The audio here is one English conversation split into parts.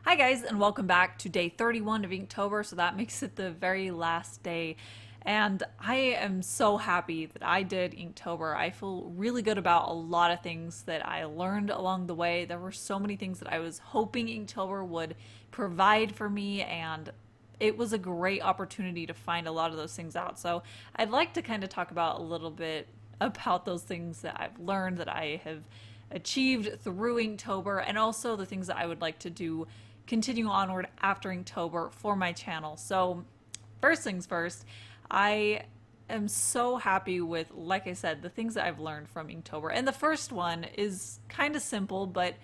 Hi guys, and welcome back to day 31 of Inktober, so that makes it the very last day. And I am so happy that I did Inktober. I feel really good about a lot of things that I learned along the way. There were so many things that I was hoping Inktober would provide for me, and it was a great opportunity to find a lot of those things out. So I'd like to kind of talk about a little bit about those things that I've learned, that I have achieved through Inktober, and also the things that I would like to do continue onward after Inktober for my channel. So first things first, I am so happy with, like I said, the things that I've learned from Inktober. And the first one is kind of simple, but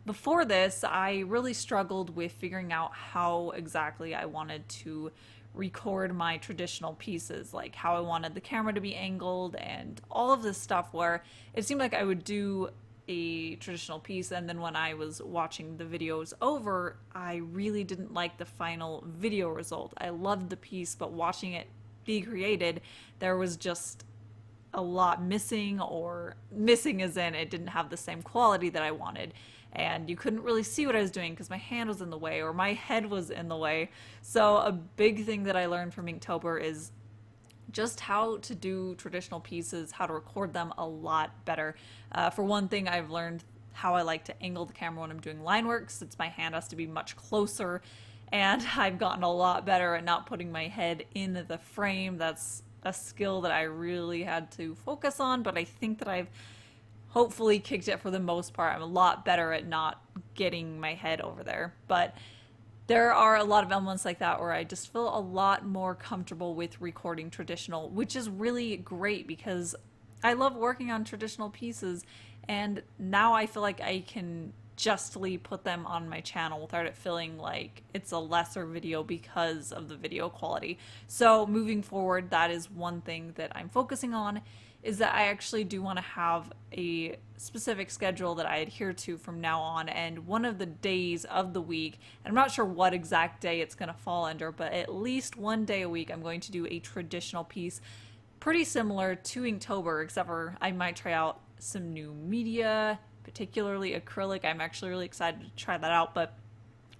before this, I really struggled with figuring out how exactly I wanted to record my traditional pieces, like how I wanted the camera to be angled and all of this stuff, where it seemed like I would do a traditional piece, and then when I was watching the videos over, I really didn't like the final video result. I loved the piece, but watching it be created, there was just a lot missing, or missing as in it didn't have the same quality that I wanted. And you couldn't really see what I was doing because my hand was in the way or my head was in the way. So a big thing that I learned from Inktober is just how to do traditional pieces, how to record them a lot better. For one thing, I've learned how I like to angle the camera when I'm doing line work, since my hand has to be much closer, and I've gotten a lot better at not putting my head in the frame. That's a skill that I really had to focus on, but I think that I've hopefully kicked it for the most part. I'm a lot better at not getting my head over there. But there are a lot of elements like that where I just feel a lot more comfortable with recording traditional, which is really great because I love working on traditional pieces, and now I feel like I can justly put them on my channel without it feeling like it's a lesser video because of the video quality. So moving forward, that is one thing that I'm focusing on, is that I actually do want to have a specific schedule that I adhere to from now on. And one of the days of the week, and I'm not sure what exact day it's going to fall under, but at least one day a week I'm going to do a traditional piece pretty similar to Inktober, except for I might try out some new media, particularly acrylic. I'm actually really excited to try that out, but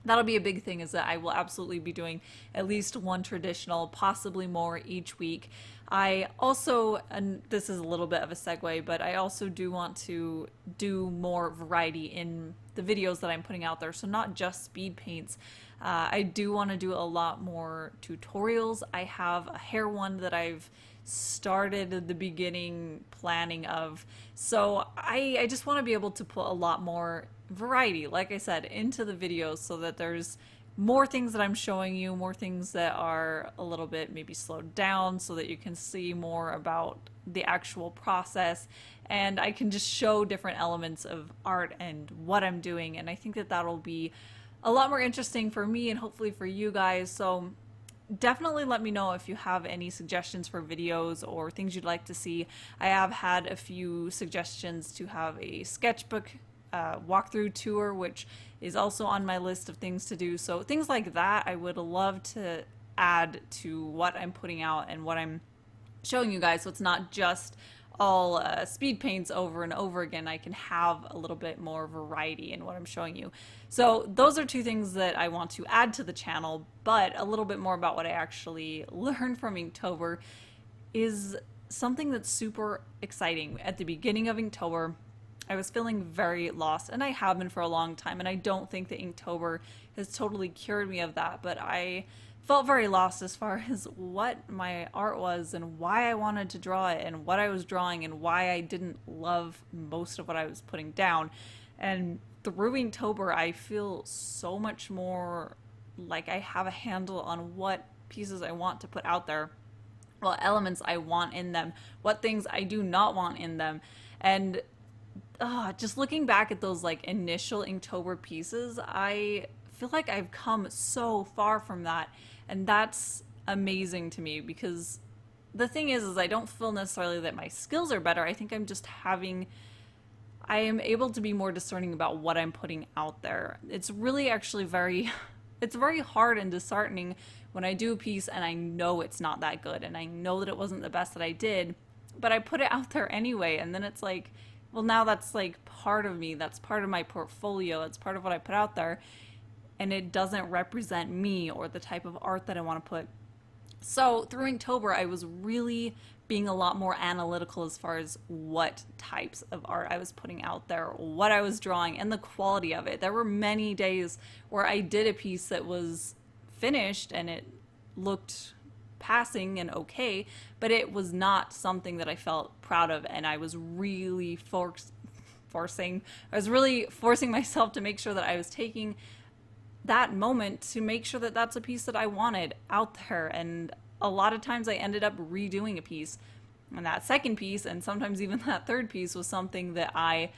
that'll be a big thing, is that I will absolutely be doing at least one traditional, possibly more each week. I also, and this is a little bit of a segue, but I also do want to do more variety in the videos that I'm putting out there. So not just speed paints. I do want to do a lot more tutorials. I have a hair one that I've started at the beginning planning of. So I just want to be able to put a lot more variety, like I said, into the videos, so that there's more things that I'm showing you, more things that are a little bit maybe slowed down, so that you can see more about the actual process, and I can just show different elements of art and what I'm doing. And I think that that'll be a lot more interesting for me and hopefully for you guys. So definitely let me know if you have any suggestions for videos or things you'd like to see. I have had a few suggestions to have a sketchbook walkthrough tour, which is also on my list of things to do. So things like that I would love to add to what I'm putting out and what I'm showing you guys, so it's not just all speed paints over and over again. I can have a little bit more variety in what I'm showing you. So those are two things that I want to add to the channel. But a little bit more about what I actually learned from Inktober is something that's super exciting. At the beginning of Inktober, I was feeling very lost, and I have been for a long time, and I don't think that Inktober has totally cured me of that, but I felt very lost as far as what my art was and why I wanted to draw it and what I was drawing and why I didn't love most of what I was putting down. And through Inktober, I feel so much more like I have a handle on what pieces I want to put out there, what elements I want in them, what things I do not want in them. And just looking back at those like initial Inktober pieces, I feel like I've come so far from that, and that's amazing to me, because the thing is I don't feel necessarily that my skills are better. I think I am able to be more discerning about what I'm putting out there. It's really actually it's very hard and disheartening when I do a piece and I know it's not that good, and I know that it wasn't the best that I did, but I put it out there anyway, and then it's like, well, now that's like part of me, that's part of my portfolio, it's part of what I put out there. and it doesn't represent me or the type of art that I want to put. So through Inktober, I was really being a lot more analytical as far as what types of art I was putting out there, what I was drawing, and the quality of it. There were many days where I did a piece that was finished and it looked passing and okay, but it was not something that I felt proud of, and I was really forcing myself to make sure that I was taking that moment to make sure that that's a piece that I wanted out there. And a lot of times I ended up redoing a piece, and that second piece, and sometimes even that third piece, was something that I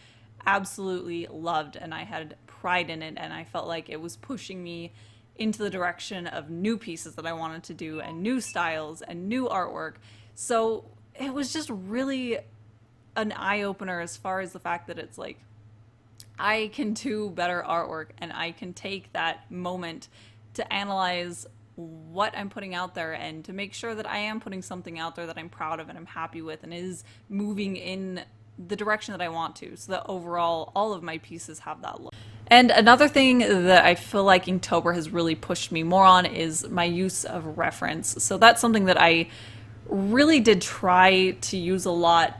absolutely loved, and I had pride in it, and I felt like it was pushing me into the direction of new pieces that I wanted to do, and new styles and new artwork. So it was just really an eye-opener as far as the fact that it's like, I can do better artwork, and I can take that moment to analyze what I'm putting out there and to make sure that I am putting something out there that I'm proud of and I'm happy with and is moving in the direction that I want to, so that overall all of my pieces have that look. And another thing that I feel like Inktober has really pushed me more on is my use of reference. So that's something that I really did try to use a lot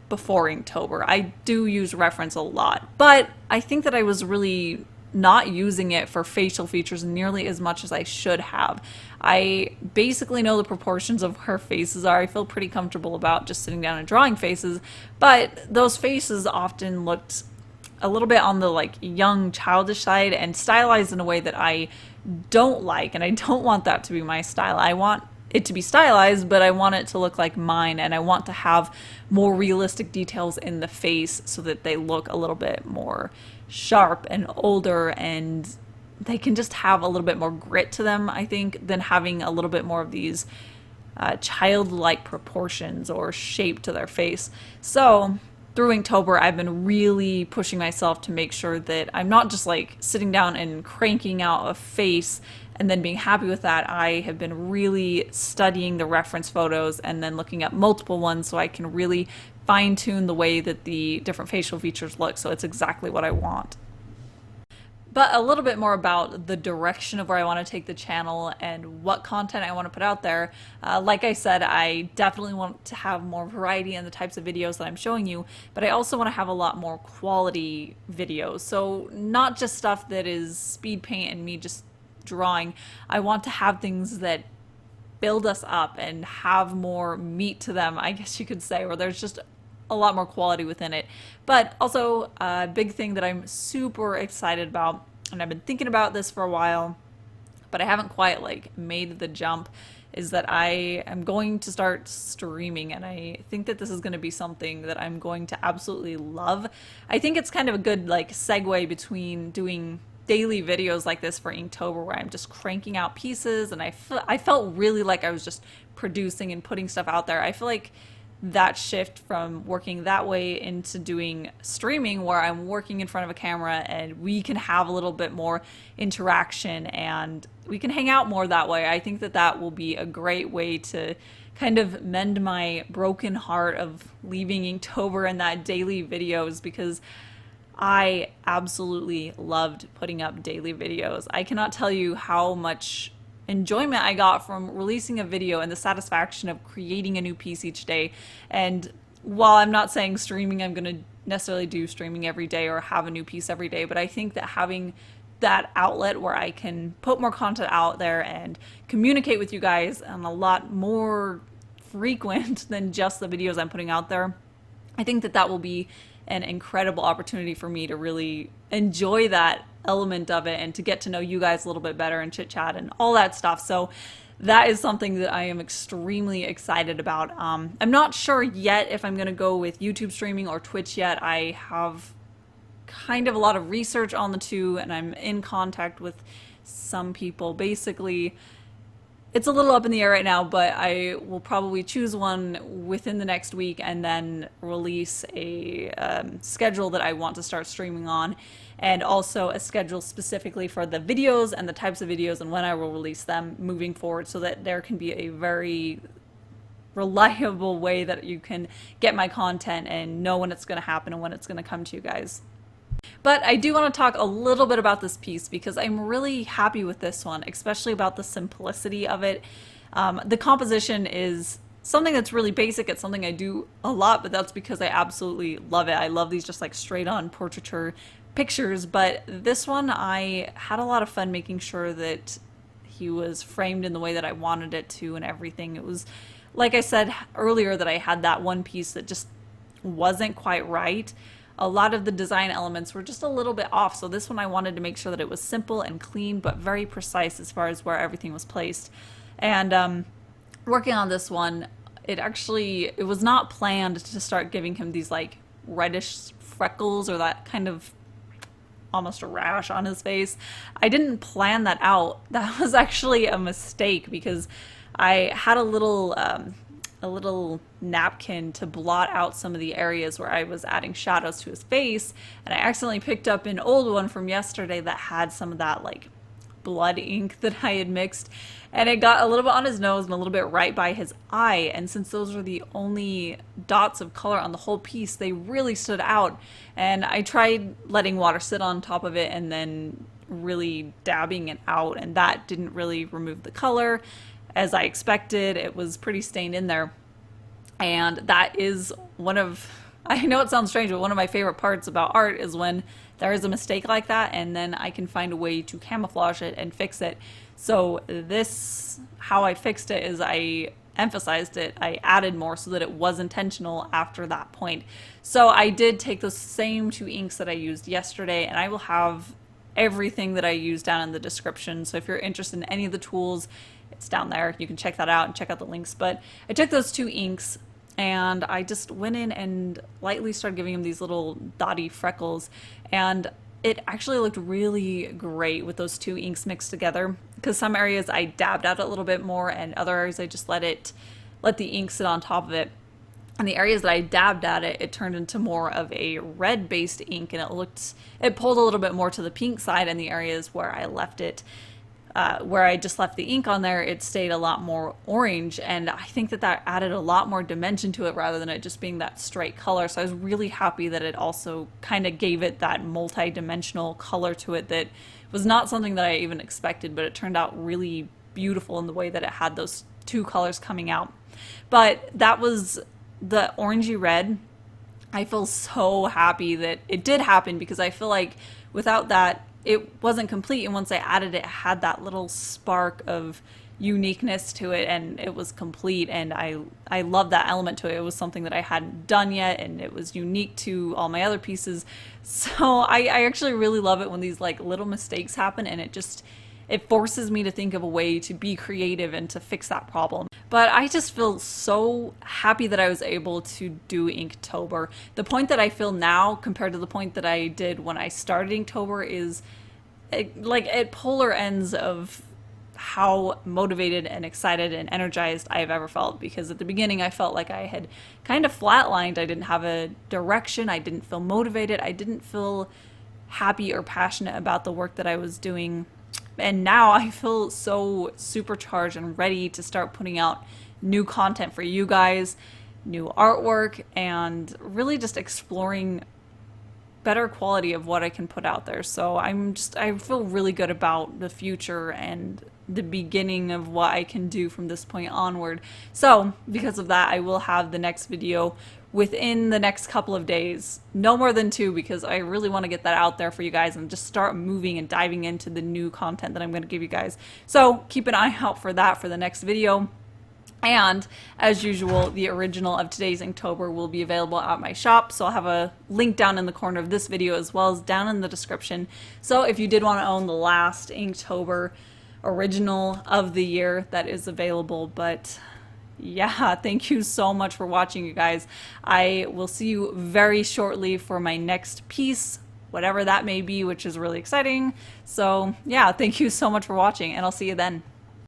before Inktober. I do use reference a lot, but I think that I was really not using it for facial features nearly as much as I should have. I basically know the proportions of where faces are. I feel pretty comfortable about just sitting down and drawing faces, but those faces often looked a little bit on the like young childish side and stylized in a way that I don't like, and I don't want that to be my style. I want it to be stylized, but I want it to look like mine, and I want to have more realistic details in the face so that they look a little bit more sharp and older, and they can just have a little bit more grit to them, I think, than having a little bit more of these childlike proportions or shape to their face. So through Inktober, I've been really pushing myself to make sure that I'm not just like sitting down and cranking out a face and then being happy with that. I have been really studying the reference photos and then looking at multiple ones so I can really fine-tune the way that the different facial features look, so it's exactly what I want. But a little bit more about the direction of where I want to take the channel and what content I want to put out there. Like I said, I definitely want to have more variety in the types of videos that I'm showing you, but I also want to have a lot more quality videos. So not just stuff that is speed paint and me just drawing. I want to have things that build us up and have more meat to them, I guess you could say, where there's just a lot more quality within it. But also a big thing that I'm super excited about, and I've been thinking about this for a while, but I haven't quite like made the jump, is that I am going to start streaming, and I think that this is going to be something that I'm going to absolutely love. I think it's kind of a good like segue between doing daily videos like this for Inktober, where I'm just cranking out pieces, and I felt really like I was just producing and putting stuff out there. I feel like that shift from working that way into doing streaming, where I'm working in front of a camera and we can have a little bit more interaction and we can hang out more that way. I think that that will be a great way to kind of mend my broken heart of leaving Inktober and that daily videos, because I absolutely loved putting up daily videos. I cannot tell you how much enjoyment I got from releasing a video and the satisfaction of creating a new piece each day. And while I'm not saying streaming, I'm going to necessarily do streaming every day or have a new piece every day, but I think that having that outlet where I can put more content out there and communicate with you guys on a lot more frequent than just the videos I'm putting out there, I think that that will be an incredible opportunity for me to really enjoy that element of it and to get to know you guys a little bit better and chit chat and all that stuff. So that is something that I am extremely excited about. I'm not sure yet if I'm going to go with YouTube streaming or Twitch yet. I have kind of a lot of research on the two, and I'm in contact with some people. Basically, it's a little up in the air right now, but I will probably choose one within the next week and then release a schedule that I want to start streaming on, and also a schedule specifically for the videos and the types of videos and when I will release them moving forward, so that there can be a very reliable way that you can get my content and know when it's going to happen and when it's going to come to you guys. But I do want to talk a little bit about this piece because I'm really happy with this one, especially about the simplicity of it. The composition is something that's really basic. It's something I do a lot, but that's because I absolutely love it. I love these just like straight on portraiture pictures, but this one I had a lot of fun making sure that he was framed in the way that I wanted it to and everything. It was, like I said earlier, that I had that one piece that just wasn't quite right. A lot of the design elements were just a little bit off, so this one I wanted to make sure that it was simple and clean but very precise as far as where everything was placed. And working on this one, it was not planned to start giving him these like reddish freckles or that kind of almost a rash on his face. I didn't plan that out. That was actually a mistake because I had a little napkin to blot out some of the areas where I was adding shadows to his face, and I accidentally picked up an old one from yesterday that had some of that like blood ink that I had mixed, and it got a little bit on his nose and a little bit right by his eye, and since those were the only dots of color on the whole piece, they really stood out. And I tried letting water sit on top of it and then really dabbing it out, and that didn't really remove the color as I expected. It was pretty stained in there. And that is one of, I know it sounds strange, but one of my favorite parts about art is when there is a mistake like that and then I can find a way to camouflage it and fix it. So this, how I fixed it is I emphasized it, I added more so that it was intentional after that point. So I did take those same two inks that I used yesterday, and I will have everything that I used down in the description. So if you're interested in any of the tools, it's down there. You can check that out and check out the links. But I took those two inks and I just went in and lightly started giving him these little dotty freckles, and it actually looked really great with those two inks mixed together, because some areas I dabbed out a little bit more and other areas I just let the ink sit on top of it. And the areas that I dabbed at it, it turned into more of a red based ink, and it pulled a little bit more to the pink side, and the areas where I left it where I just left the ink on there, it stayed a lot more orange, and I think that added a lot more dimension to it rather than it just being that straight color. So I was really happy that it also kind of gave it that multi-dimensional color to it that was not something that I even expected, but it turned out really beautiful in the way that it had those two colors coming out. But that was the orangey red. I feel so happy that it did happen, because I feel like without that, it wasn't complete, and once I added it, it had that little spark of uniqueness to it, and it was complete, and I love that element to it. It was something that I hadn't done yet, and it was unique to all my other pieces. So I actually really love it when these like little mistakes happen, and it forces me to think of a way to be creative and to fix that problem. But I just feel so happy that I was able to do Inktober. The point that I feel now compared to the point that I did when I started Inktober is like at polar ends of how motivated and excited and energized I've ever felt. Because at the beginning I felt like I had kind of flatlined. I didn't have a direction. I didn't feel motivated. I didn't feel happy or passionate about the work that I was doing. And now I feel so supercharged and ready to start putting out new content for you guys, new artwork, and really just exploring better quality of what I can put out there. So I feel really good about the future and the beginning of what I can do from this point onward. So because of that, I will have the next video within the next couple of days, no more than 2, because I really want to get that out there for you guys and just start moving and diving into the new content that I'm going to give you guys. So keep an eye out for that for the next video. And as usual, the original of today's Inktober will be available at my shop. So I'll have a link down in the corner of this video as well as down in the description. So if you did want to own the last Inktober original of the year, that is available. But yeah, thank you so much for watching, you guys. I will see you very shortly for my next piece, whatever that may be, which is really exciting. So yeah, thank you so much for watching, and I'll see you then.